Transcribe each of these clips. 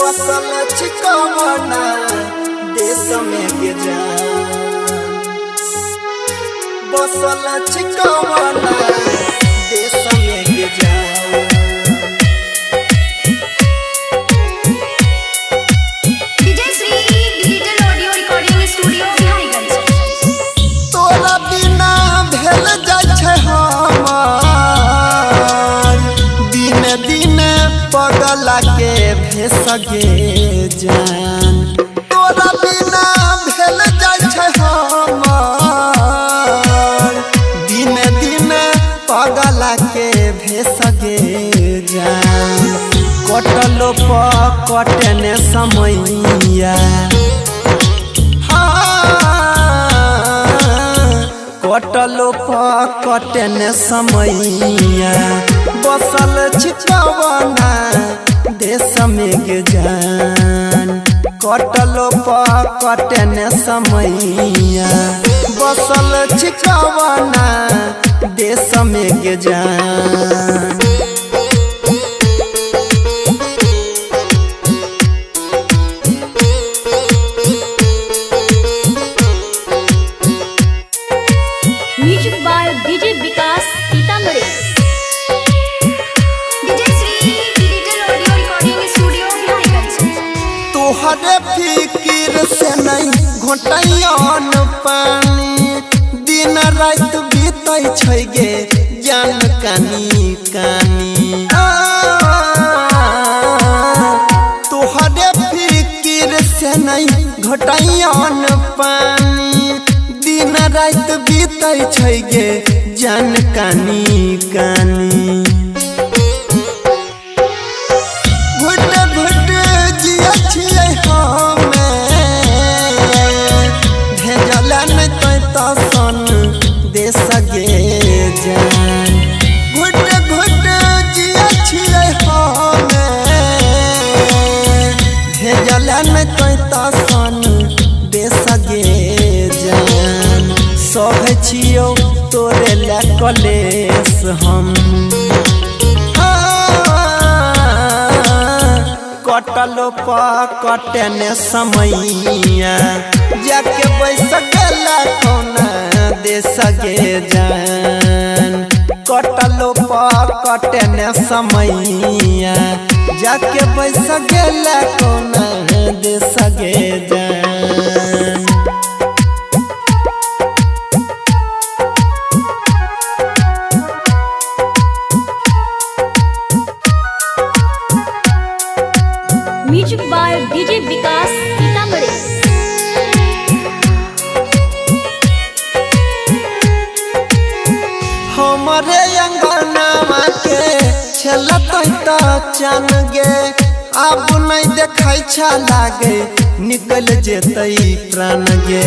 बसल छिकवना देश में के जान बसल छिकवना देश में के जान DJ Shri digital audio recording studio Bihariganj. तोरा बिना भेल जाय छै हमार दिन दिन पगला के भेसगे जान तोरा बिना भेल जाय छै हमार दिन दिन पगला के भेसगे जान कटलो कटने समैया कटलो कटने समैया बसल छिकवना देश में के जान कटलो कटने समैया बसल छिकवना देश में के जान music by DJ Vikas Sitamarhi. DJ Shri digital audio recording studio Bihariganj. तोहरे फिकिर से नहीं घोटैन पानी दिन रात बीतै छै गे जान कानी कानी तोहरे फिकिर से नहीं घोटैन पानी दिन रात बीतै छै गे जान कानी कानी घुट घुट जिया छियै हमे भेजला नहीं तो सन देश गे जान घुट घुट जिया छियै हमे भेजला नहीं तो सन देश गे जान सह छियौ तोरे ला कलेश हम कटलो कटने समैया जाके बैस गेला कोना देश गे जान कटलो कटने समैया जाके बैस गेला कोना देश गे जान music by DJ Vikas Sitamarhi. हमारे अंगनावा के छलतै त चन गे अब नहीं देखै छ लागे निकल जेतै प्राण गे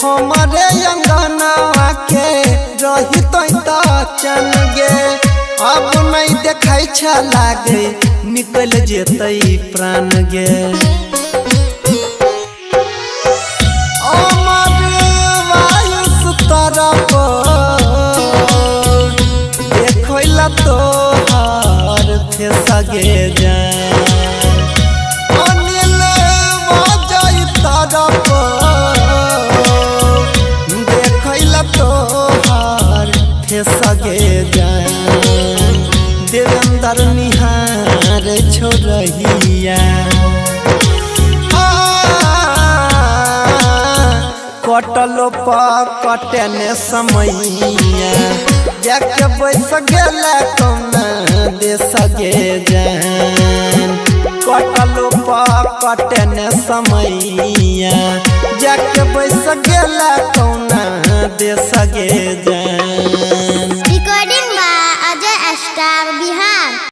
हमारे अंगनावा के रहितै त चन गे अब नहीं देखै छ लागे निकल जेतै प्राण गे अमर वायुस तरफ देखैला तोहर फेसगे जान अनिल बजै तरफ देखैला तोहर फेसगे जान देवेंद्र निहार छोड़िया कटलो कटने समैया जाके बैस गेला कोना देश गे जान कटलो कटने समैया जाके बैस गेला कोना देश गे जान।